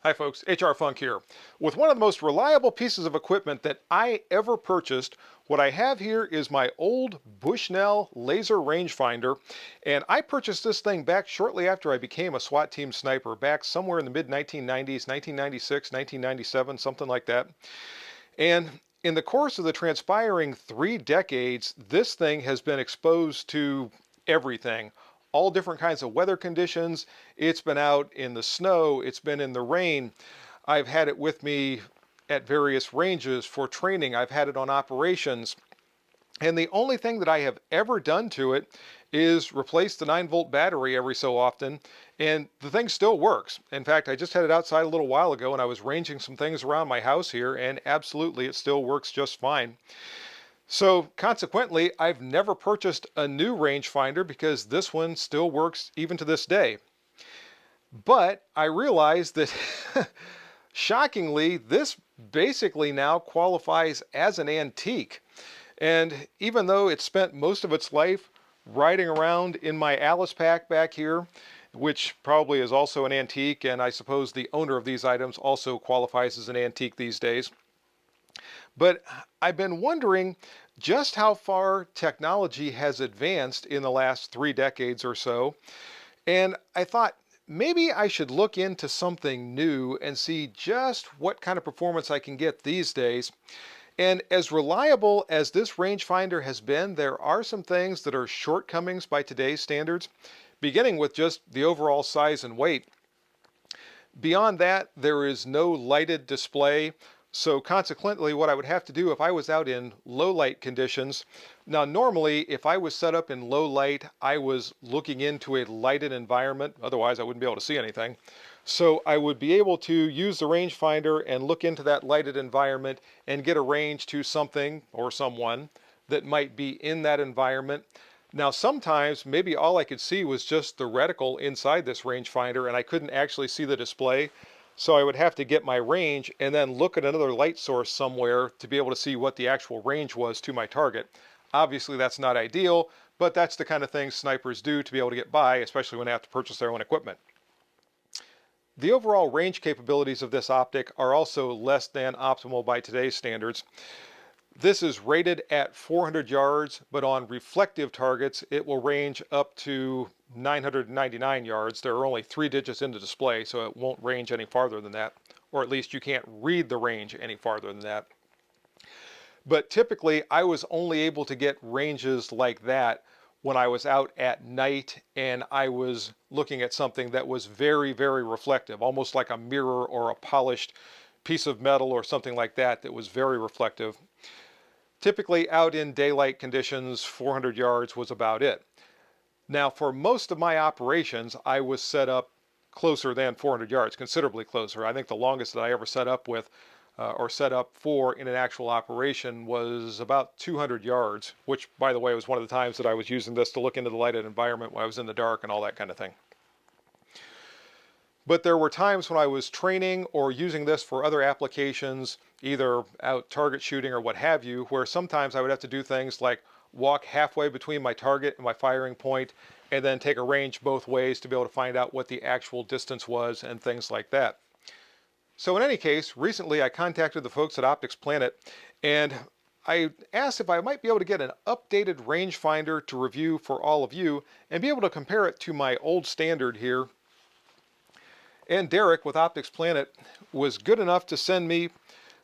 Hi folks, HR Funk here. With one of the most reliable pieces of equipment that I ever purchased, what I have here is my old Bushnell laser rangefinder, and I purchased this thing back shortly after I became a SWAT team sniper, back somewhere in the mid-1990s, 1996, 1997, something like that. And in the course of the transpiring 3 decades, this thing has been exposed to everything, all different kinds of weather conditions. It's been out in the snow, it's been in the rain. I've had it with me at various ranges for training. I've had it on operations. And the only thing that I have ever done to it is replace the 9-volt battery every so often, and the thing still works. In fact, I just had it outside a little while ago and I was ranging some things around my house here, and absolutely it still works just fine. So consequently, I've never purchased a new rangefinder because this one still works even to this day. But I realized that shockingly, this basically now qualifies as an antique. And even though it spent most of its life riding around in my Alice pack back here, which probably is also an antique, and I suppose the owner of these items also qualifies as an antique these days. But I've been wondering just how far technology has advanced in the last 3 decades or so. And I thought maybe I should look into something new and see just what kind of performance I can get these days. And as reliable as this rangefinder has been, there are some things that are shortcomings by today's standards, beginning with just the overall size and weight. Beyond that, there is no lighted display. So consequently, what I would have to do if I was out in low light conditions, now normally if I was set up in low light, I was looking into a lighted environment, otherwise I wouldn't be able to see anything. So I would be able to use the rangefinder and look into that lighted environment and get a range to something or someone that might be in that environment. Now sometimes maybe all I could see was just the reticle inside this rangefinder and I couldn't actually see the display. So I would have to get my range and then look at another light source somewhere to be able to see what the actual range was to my target. Obviously that's not ideal, but that's the kind of thing snipers do to be able to get by, especially when they have to purchase their own equipment. The overall range capabilities of this optic are also less than optimal by today's standards. This is rated at 400 yards, but on reflective targets, it will range up to 999 yards. There are only 3 digits in the display, so it won't range any farther than that, or at least you can't read the range any farther than that. But typically, I was only able to get ranges like that when I was out at night and I was looking at something that was very, very reflective, almost like a mirror or a polished piece of metal or something like that that was very reflective. Typically out in daylight conditions, 400 yards was about it. Now for most of my operations, I was set up closer than 400 yards, considerably closer. I think the longest that I ever set up with or set up for in an actual operation was about 200 yards, which by the way was one of the times that I was using this to look into the lighted environment when I was in the dark and all that kind of thing. But there were times when I was training or using this for other applications, either out target shooting or what have you, where sometimes I would have to do things like walk halfway between my target and my firing point and then take a range both ways to be able to find out what the actual distance was and things like that. So in any case, recently I contacted the folks at Optics Planet and I asked if I might be able to get an updated rangefinder to review for all of you and be able to compare it to my old standard here. And Derek with Optics Planet was good enough to send me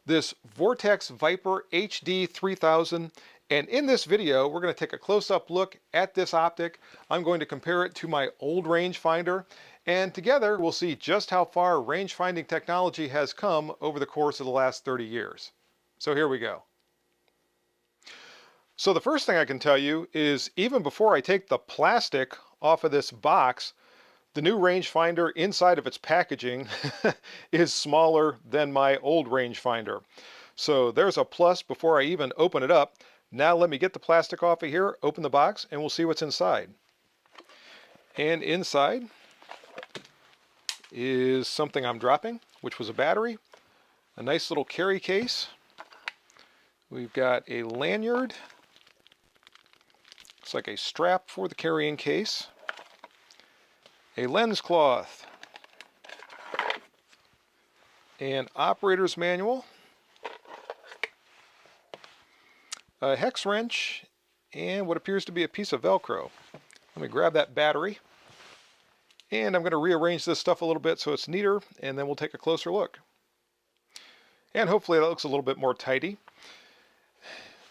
this Vortex Viper HD 3000. And in this video, we're going to take a close-up look at this optic. I'm going to compare it to my old rangefinder. And together, we'll see just how far range-finding technology has come over the course of the last 30 years. So here we go. So the first thing I can tell you is even before I take the plastic off of this box, the new rangefinder inside of its packaging is smaller than my old rangefinder. So there's a plus before I even open it up. Now let me get the plastic off of here, open the box, and we'll see what's inside. And inside is something I'm dropping, which was a battery, a nice little carry case. We've got a lanyard. Looks like a strap for the carrying case. A lens cloth, an operator's manual, a hex wrench, and what appears to be a piece of Velcro. Let me grab that battery, and I'm going to rearrange this stuff a little bit so it's neater, and then we'll take a closer look. And hopefully that looks a little bit more tidy.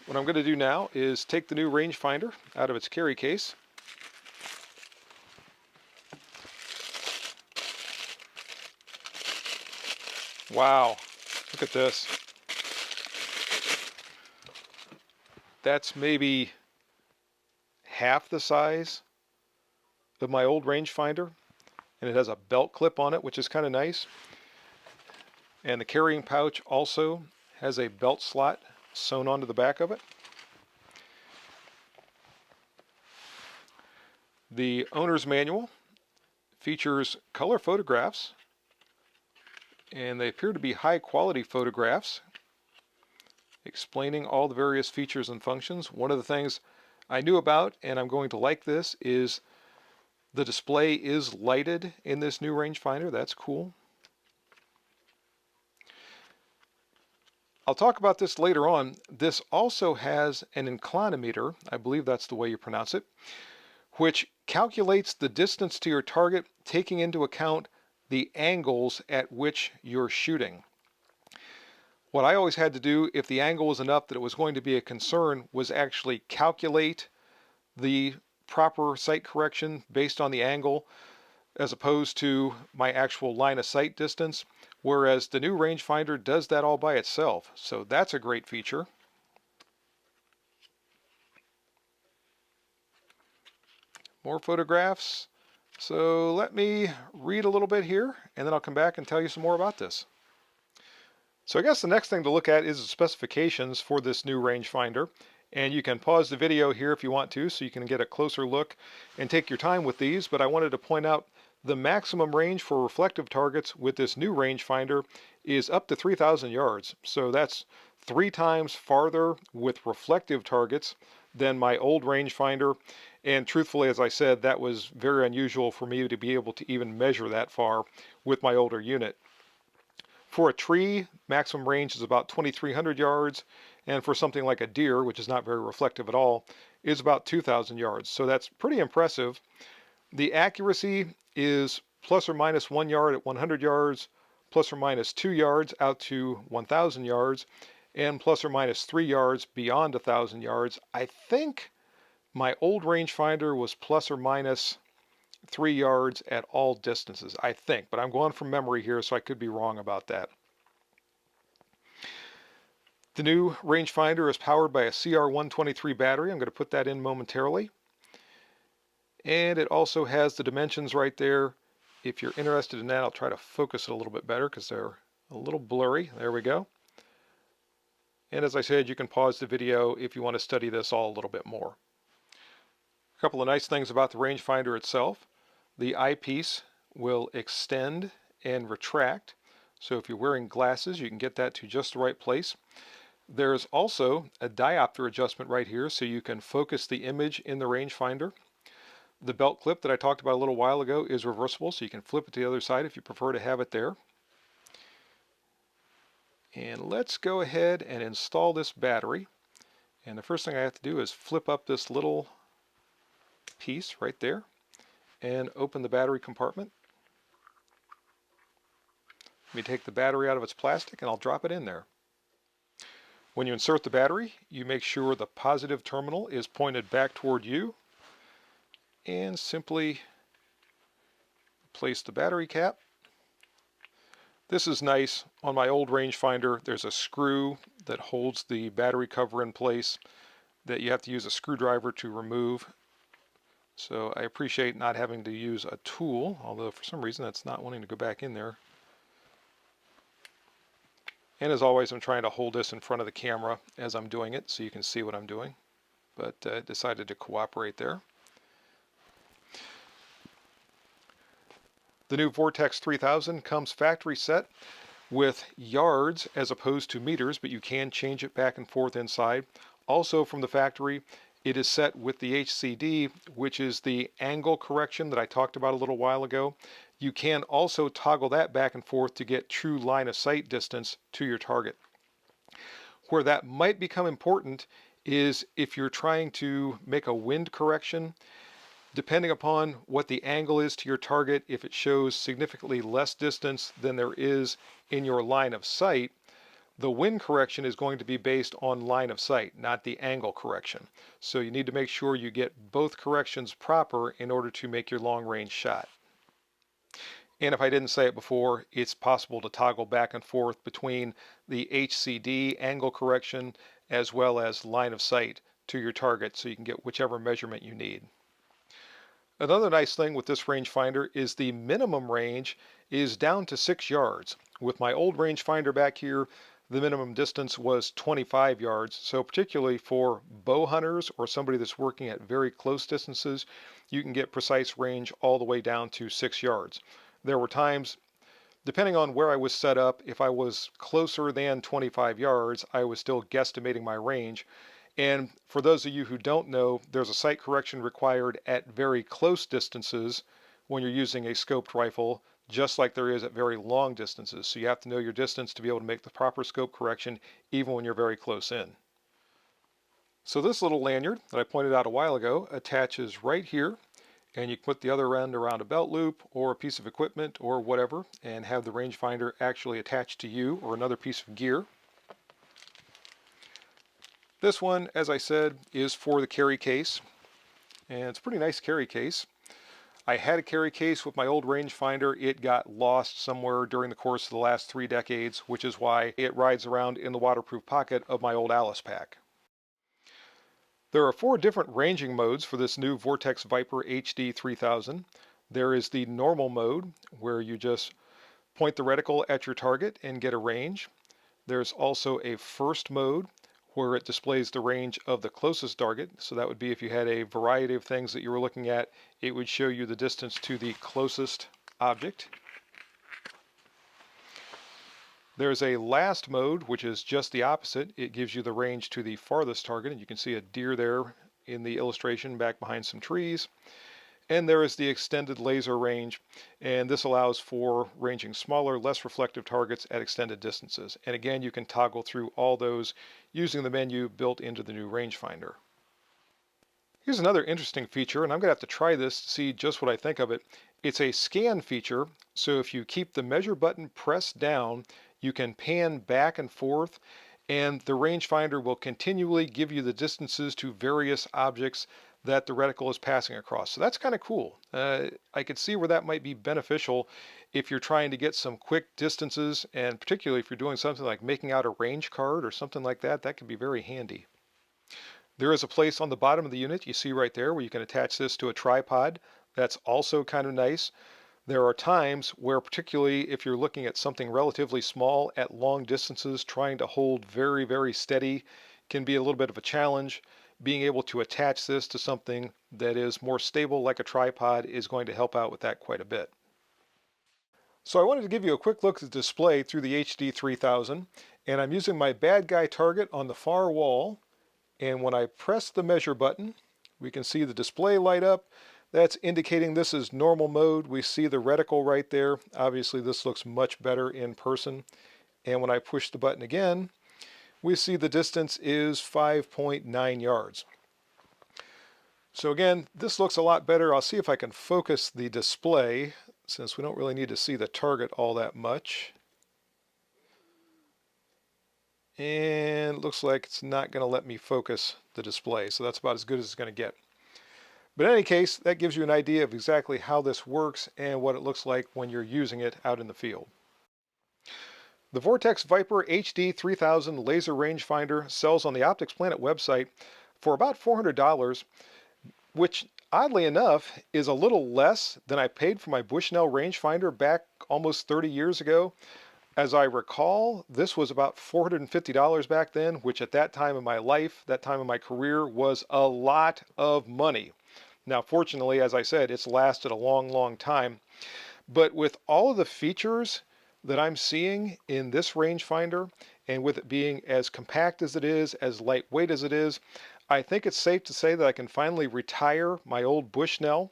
What I'm going to do now is take the new rangefinder out of its carry case. Wow, look at this. That's maybe half the size of my old rangefinder, and it has a belt clip on it, which is kind of nice. And the carrying pouch also has a belt slot sewn onto the back of it. The owner's manual features color photographs, and they appear to be high quality photographs explaining all the various features and functions. One of the things I knew about, and I'm going to like this, is the display is lighted in this new rangefinder. That's cool. I'll talk about this later on. This also has an inclinometer, I believe that's the way you pronounce it, which calculates the distance to your target, taking into account the angles at which you're shooting. What I always had to do, if the angle was enough that it was going to be a concern, was actually calculate the proper sight correction based on the angle, as opposed to my actual line of sight distance, whereas the new rangefinder does that all by itself. So that's a great feature. More photographs. So let me read a little bit here, and then I'll come back and tell you some more about this. So I guess the next thing to look at is the specifications for this new rangefinder. And you can pause the video here if you want to, so you can get a closer look and take your time with these. But I wanted to point out the maximum range for reflective targets with this new rangefinder is up to 3,000 yards. So that's 3 times farther with reflective targets than my old rangefinder. And truthfully, as I said, that was very unusual for me to be able to even measure that far with my older unit. For a tree, maximum range is about 2,300 yards, and for something like a deer, which is not very reflective at all, is about 2,000 yards. So that's pretty impressive. The accuracy is plus or minus 1 yard at 100 yards, plus or minus 2 yards out to 1,000 yards, and plus or minus 3 yards beyond 1,000 yards. I think my old rangefinder was plus or minus 3 yards at all distances, I think, but I'm going from memory here, so I could be wrong about that. The new rangefinder is powered by a CR123 battery. I'm going to put that in momentarily. And it also has the dimensions right there. If you're interested in that, I'll try to focus it a little bit better because they're a little blurry. There we go. And as I said, you can pause the video if you want to study this all a little bit more. A couple of nice things about the rangefinder itself. The eyepiece will extend and retract. So if you're wearing glasses, you can get that to just the right place. There's also a diopter adjustment right here, so you can focus the image in the rangefinder. The belt clip that I talked about a little while ago is reversible, so you can flip it to the other side if you prefer to have it there. And let's go ahead and install this battery. And the first thing I have to do is flip up this little piece right there and open the battery compartment. Let me take the battery out of its plastic and I'll drop it in there. When you insert the battery, you make sure the positive terminal is pointed back toward you and simply place the battery cap. This is nice. On my old rangefinder, there's a screw that holds the battery cover in place that you have to use a screwdriver to remove. So I appreciate not having to use a tool, although for some reason that's not wanting to go back in there. And as always, I'm trying to hold this in front of the camera as I'm doing it so you can see what I'm doing, but decided to cooperate there. The new Vortex 3000 comes factory set with yards as opposed to meters, but you can change it back and forth inside. Also from the factory, it is set with the HCD, which is the angle correction that I talked about a little while ago. you can also toggle that back and forth to get true line of sight distance to your target. Where that might become important is if you're trying to make a wind correction. Depending upon what the angle is to your target, if it shows significantly less distance than there is in your line of sight, the wind correction is going to be based on line of sight, not the angle correction. So you need to make sure you get both corrections proper in order to make your long range shot. And if I didn't say it before, it's possible to toggle back and forth between the HCD angle correction as well as line of sight to your target so you can get whichever measurement you need. Another nice thing with this rangefinder is the minimum range is down to 6 yards. With my old rangefinder back here, the minimum distance was 25 yards. So particularly for bow hunters or somebody that's working at very close distances, you can get precise range all the way down to 6 yards. There were times, depending on where I was set up, if I was closer than 25 yards, I was still guesstimating my range. And for those of you who don't know, there's a sight correction required at very close distances when you're using a scoped rifle, just like there is at very long distances. So you have to know your distance to be able to make the proper scope correction even when you're very close in. So this little lanyard that I pointed out a while ago attaches right here, and you can put the other end around a belt loop or a piece of equipment or whatever and have the rangefinder actually attached to you or another piece of gear. This one, as I said, is for the carry case, and it's a pretty nice carry case. I had a carry case with my old rangefinder. It got lost somewhere during the course of the last 3 decades, which is why it rides around in the waterproof pocket of my old Alice pack. There are 4 different ranging modes for this new Vortex Viper HD 3000. There is the normal mode, where you just point the reticle at your target and get a range. There's also a first mode, where it displays the range of the closest target. So that would be if you had a variety of things that you were looking at, it would show you the distance to the closest object. There's a last mode, which is just the opposite. It gives you the range to the farthest target, and you can see a deer there in the illustration back behind some trees. And there is the extended laser range, and this allows for ranging smaller, less reflective targets at extended distances. And again, you can toggle through all those using the menu built into the new rangefinder. Here's another interesting feature, and I'm going to have to try this to see just what I think of it. It's a scan feature, so if you keep the measure button pressed down, you can pan back and forth, and the rangefinder will continually give you the distances to various objects that the reticle is passing across. So that's kind of cool. I could see where that might be beneficial if you're trying to get some quick distances, and particularly if you're doing something like making out a range card or something like that, that could be very handy. There is a place on the bottom of the unit, you see right there, where you can attach this to a tripod. That's also kind of nice. There are times where, particularly if you're looking at something relatively small at long distances, trying to hold very, very steady can be a little bit of a challenge. Being able to attach this to something that is more stable like a tripod is going to help out with that quite a bit. So I wanted to give you a quick look at the display through the HD 3000, and I'm using my bad guy target on the far wall, and when I press the measure button, we can see the display light up. That's indicating this is normal mode. We see the reticle right there. Obviously this looks much better in person. And when I push the button again, we see the distance is 5.9 yards. So again, this looks a lot better. I'll see if I can focus the display, since we don't really need to see the target all that much. And it looks like it's not going to let me focus the display, so that's about as good as it's going to get. But in any case, that gives you an idea of exactly how this works and what it looks like when you're using it out in the field. The Vortex Viper HD 3000 laser rangefinder sells on the Optics Planet website for about $400, which oddly enough is a little less than I paid for my Bushnell rangefinder back almost 30 years ago. As I recall, this was about $450 back then, which at that time in my life, that time in my career, was a lot of money. Now, fortunately, as I said, it's lasted a long, long time. But with all of the features that I'm seeing in this rangefinder, and with it being as compact as it is, as lightweight as it is, I think it's safe to say that I can finally retire my old Bushnell.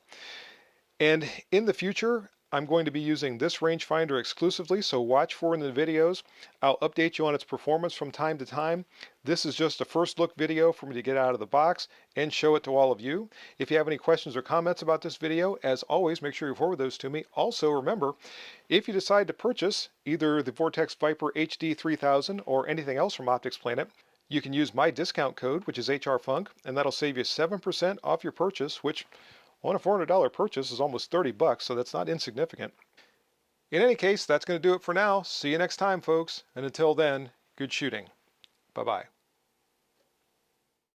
And in the future, I'm going to be using this rangefinder exclusively, so watch for it in the videos. I'll update you on its performance from time to time. This is just a first look video for me to get out of the box and show it to all of you. If you have any questions or comments about this video, as always, make sure you forward those to me. Also, remember, if you decide to purchase either the Vortex Viper HD 3000 or anything else from Optics Planet, you can use my discount code, which is HRFunk, and that'll save you 7% off your purchase, which on a $400 purchase is almost 30 bucks, so that's not insignificant. In any case, that's going to do it for now. See you next time, folks. And until then, good shooting. Bye-bye.